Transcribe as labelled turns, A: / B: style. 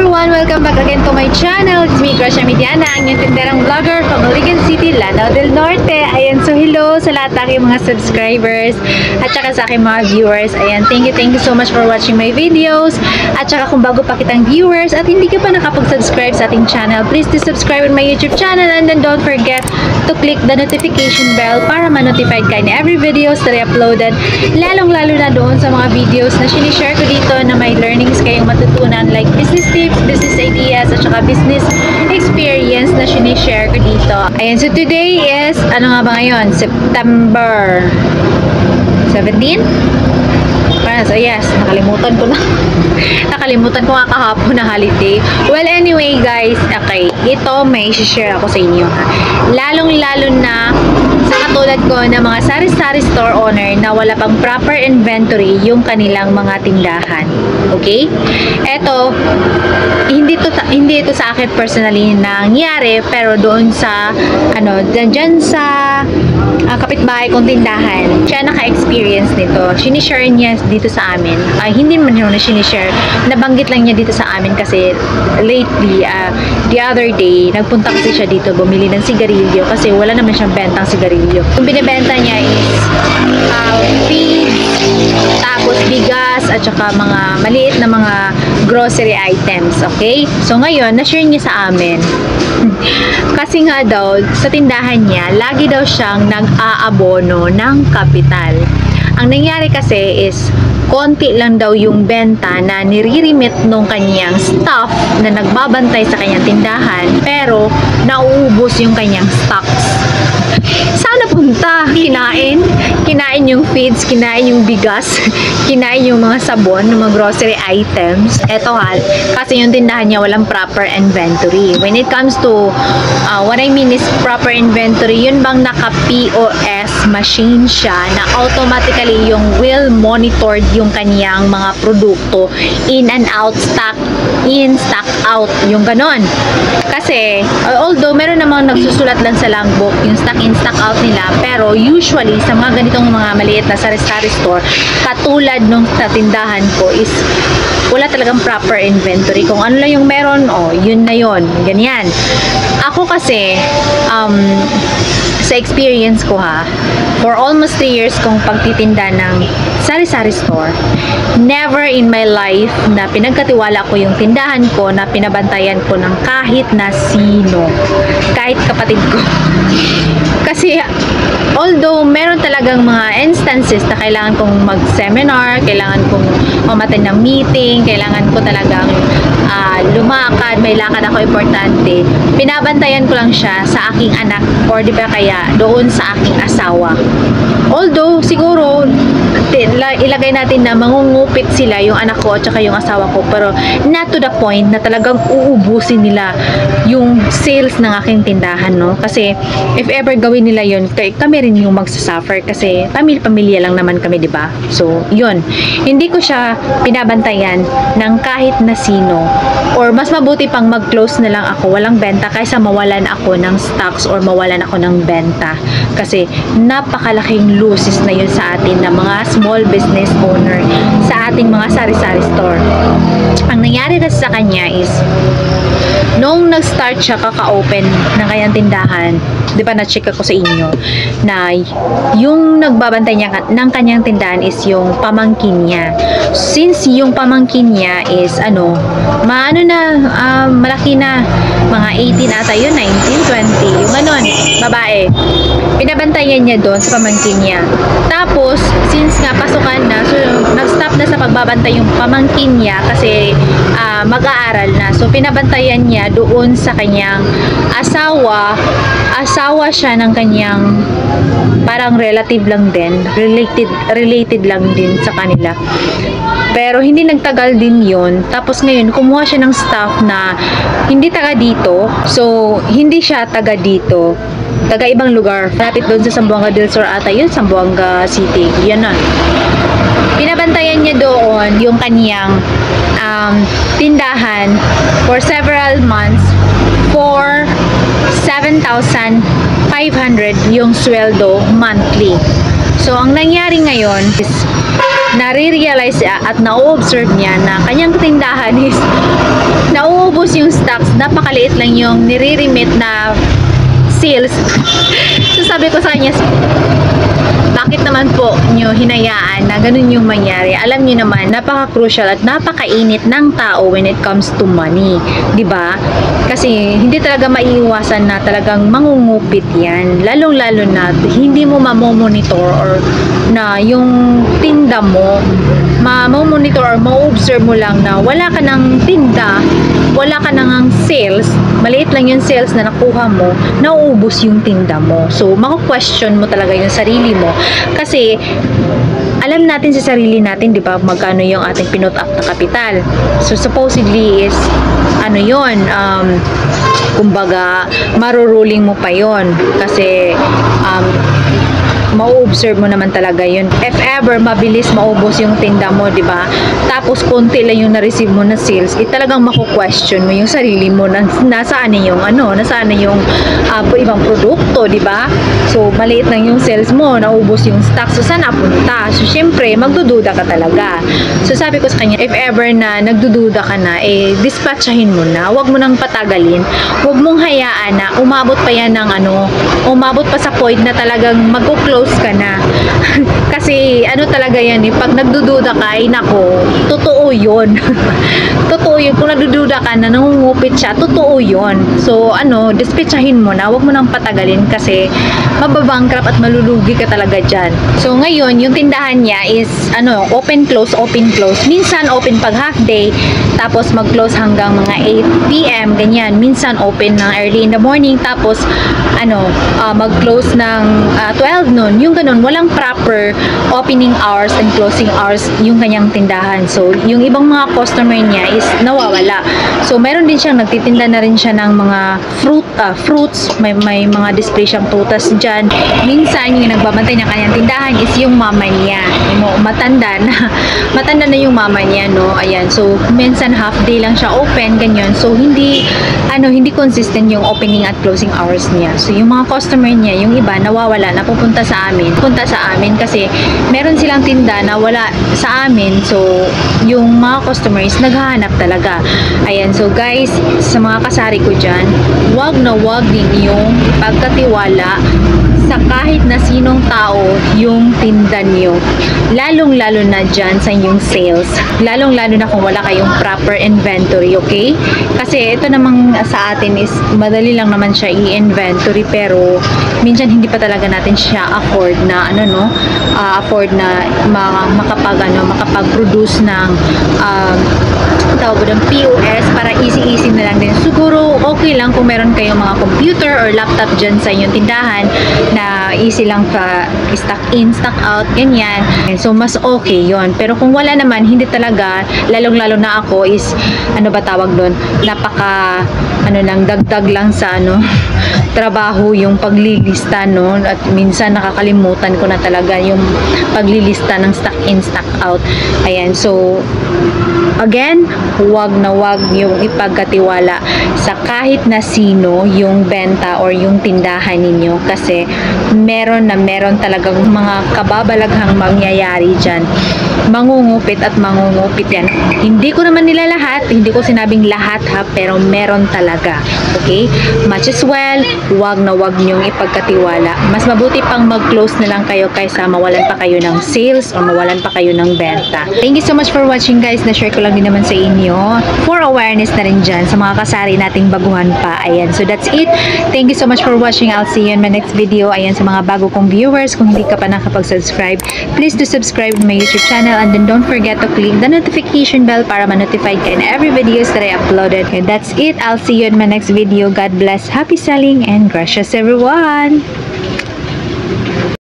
A: everyone! Welcome back again to my channel. It's me, Gracia Mediana, ang inyong tinderang vlogger from Oligan City, Lanao del Norte. Ayan, so hello sa lahat ng aking mga subscribers at saka sa aking mga viewers. Ayan, thank you so much for watching my videos. At saka kung bago pa kitang viewers at hindi ka pa nakapag-subscribe sa ating channel, please do subscribe on my YouTube channel and then don't forget to click the notification bell para ma-notified ka in every videos that I uploaded. Lalong-lalo na doon sa mga videos na sinishare ko dito na may learnings kayong matutunan like business tips, business ideas, at saka business experience na sinishare ko dito. Ayan, so today is, ano nga ba ngayon? September 17? So yes, nakalimutan ko na. Nakalimutan ko nga kahapon na holiday. Well, anyway guys, okay, ito may share ako sa inyo. Lalong-lalo na sa katulad ko na mga sari-sari store owner na wala pang proper inventory yung kanilang mga tindahan. Okay? Ito, hindi ito sa akin personally nangyari, pero doon sa dyan sa kapitbahay kong tindahan, siya naka-experience nito. Sinishare niya dito sa amin. Hindi naman na sinishare. Nabanggit lang niya dito sa amin kasi lately, the other day, nagpunta kasi siya dito bumili ng sigarilyo kasi wala naman siyang bentang sigarilyo. Yung binibenta niya is feed, tapos bigas, at saka mga maliit na mga grocery items. Okay? So ngayon, na-share niya sa amin. Kasi nga daw, sa tindahan niya, lagi daw siyang nag-aabono ng kapital. Ang nangyari kasi is, konti lang daw yung benta na nire-remit nung kanyang staff na nagbabantay sa kanyang tindahan, pero nauubos yung kanyang stocks. Sana punta, kinain yung feeds, kinain yung bigas, kinain yung mga sabon, mga grocery items. Eto kasi yung tindahan niya walang proper inventory. When it comes to, what I mean is proper inventory, yun bang naka-POS machine siya na automatically yung will monitored yung kanyang mga produkto, in and out, stock in, stock out, yung ganon. Kasi, although meron namang nagsusulat lang sa logbook yung stock in, stock out nila, pero usually sa mga ganitong mga maliit na sari-sari store, katulad nung sa tindahan ko is wala talagang proper inventory. Kung ano lang yung meron, yun na yun. Ganyan. Ako kasi, sa experience ko for almost 3 years kong pagtitinda ng sari-sari store, never in my life na pinagkatiwala ko yung tindahan ko na pinabantayan ko ng kahit na sino. Kahit kapatid ko. Kasi, although meron talagang mga instances na kailangan kong mag-seminar, kailangan kong umattend ng meeting, kailangan ko talagang lumakad, may lakad ako importante, pinabantayan ko lang siya sa aking anak or di ba kaya doon sa aking asawa. Although, siguro, ilagay natin na mangungupit sila yung anak ko at saka yung asawa ko, pero not to the point na talagang uubusin nila yung sales ng aking tindahan, no? Kasi, if ever gawin nila yun, kami rin yung magsasuffer kasi pamilya lang naman kami, di ba? So, yun. Hindi ko siya pinabantayan ng kahit na sino, or mas mabuti pang mag-close na lang ako, walang benta, kaysa mawalan ako ng stocks or mawalan ako ng benta. Kasi, napakalaking losses na yun sa atin na mga small business owner sa ating mga sari-sari store. Ang nangyari na sa kanya is, nung nag-start siya kaka-open ng kanyang tindahan, di ba na-check ako sa inyo, na yung nagbabantay niya ng kanyang tindahan is yung pamangkin niya. Since yung pamangkin niya is, malaki na, mga 18 ata yun, 19, 20, yung ganon, babae. Pinabantayan niya doon sa pamangkin niya. Tapos, since nga pasukan na, so nag-stop na sa pagbabantay yung pamangkin niya kasi mag-aaral na. So, pinabantayan niya doon sa kanyang asawa. Asawa siya ng kanyang parang relative lang din. Related lang din sa kanila. Pero hindi nagtagal din yon. Tapos ngayon, kumuha siya ng staff na hindi taga dito. So, hindi siya taga dito. Taga ibang lugar. Lapit doon sa Zamboanga del Sur ata yun, Zamboanga City. Yan na. Pinabantayan niya doon yung kaniyang tindahan for several months for 7,500 yung sweldo monthly. So, ang nangyari ngayon is nare-realize at na-observe niya na kanyang tindahan is yung stocks, napakaliit lang yung nire-remit na sales. So sabi ko sa kanya, bakit naman po nyo hinayaan na ganun yung mangyari? Alam nyo naman, napaka-crucial at napakainit ng tao when it comes to money. 'Di ba? Kasi hindi talaga maiiwasan na talagang mangungupit yan. Lalong-lalo na hindi mo mamomonitor or na yung tinda mo, ma-monitor or ma-observe mo lang na wala ka ng tinda, wala ka nang sales, maliit lang yung sales na nakuha mo, nauubos yung tinda mo. So, mako-question mo talaga yung sarili mo. Kasi, alam natin sa sarili natin, di ba, magkano yung ating pinut up na kapital. So, supposedly is, ano yun, kumbaga, maruruling mo pa yon. Kasi, ma-observe mo naman talaga yun. If ever mabilis maubos yung tinda mo, di ba? Tapos konti lang yung na-receive mo na sales, talagang mako-question mo yung sarili mo na nasaan na yung nasaan na yung ibang produkto, di ba? So maliit lang yung sales mo, naubos yung stock. So saan napunta? So syempre, magdududa ka talaga. So sabi ko sa kanya, if ever na nagdududa ka na, dispatchahin mo na. Huwag mo nang patagalin. Huwag mong hayaan na umabot pa yan ng umabot pa sa point na talagang mag-close ka na. Kasi talaga yan pag nagdududa ka, nako, totoo yun. Totoo yun. Kung nagdududa ka na nangungupit siya, totoo yun. So dispatchahin mo na, huwag mo nang patagalin kasi mababankrupt at malulugi ka talaga dyan. So ngayon, yung tindahan niya is open close. Minsan open pag half day, tapos mag-close hanggang mga 8 PM, ganyan. Minsan open ng early in the morning, tapos mag-close ng 12 noon. Yung ganun, walang proper opening hours and closing hours yung kanyang tindahan. So, yung ibang mga customer niya is nawawala. So, meron din siyang nagtitinda na rin siya ng mga fruits. May mga display siyang prutas dyan. Minsan, yung nagbabantay ng kanyang tindahan is yung mama niya. Matanda na yung mama niya, no? Ayan. So, minsan half day lang siya open, ganyan. So, hindi consistent yung opening at closing hours niya. So, yung mga customer niya, yung iba, nawawala, napupunta sa amin kasi meron silang tinda na wala sa amin. So, yung mga customers naghahanap talaga. Ayan. So, guys, sa mga kasari ko dyan, wag na wag din yung pagkatiwala sa kahit na sinong tao yung tinda niyo. Lalong-lalo na dyan sa inyong sales. Lalong-lalo na kung wala kayong proper inventory, okay? Kasi ito namang sa atin is madali lang naman siya i-inventory, pero minsan hindi pa talaga natin siya afford na makapag-produce ng tawag ng POS para easy na lang din. Siguro okay lang kung meron kayong mga computer or laptop dyan sa inyong tindahan na easy lang pa stock in, stock out, ganyan. So, mas okay yon. Pero kung wala naman, hindi talaga, lalong-lalo na ako is, tawag doon, napaka, dagdag lang sa, trabaho yung paglilista, no? At minsan nakakalimutan ko na talaga yung paglilista ng stock in, stock out. Ayan, so, again, wag na wag yung ipagkatiwala sa kahit na sino yung benta or yung tindahan ninyo kasi meron talagang mga kababalaghang mangyayari dyan. Mangungupit at mangungupit yan. Hindi ko naman nila lahat, hindi ko sinabing lahat ha, pero meron talaga. Okay? Much as well, wag na wag nyong ipagkatiwala. Mas mabuti pang mag-close na lang kayo kaysa mawalan pa kayo ng sales o mawalan pa kayo ng benta. Thank you so much for watching, guys. Na-share ko lang din naman sa inyo for awareness na rin dyan sa mga kasari nating baguhan pa. Ayan. So that's it. Thank you so much for watching. I'll see you in my next video. Ayan, sa mga bago kong viewers, kung hindi ka pa nakapag-subscribe, please do subscribe to my YouTube channel and then don't forget to click the notification bell para ma-notified ka in every videos that I uploaded. And that's it. I'll see you in my next video. God bless. Happy selling and gracious everyone!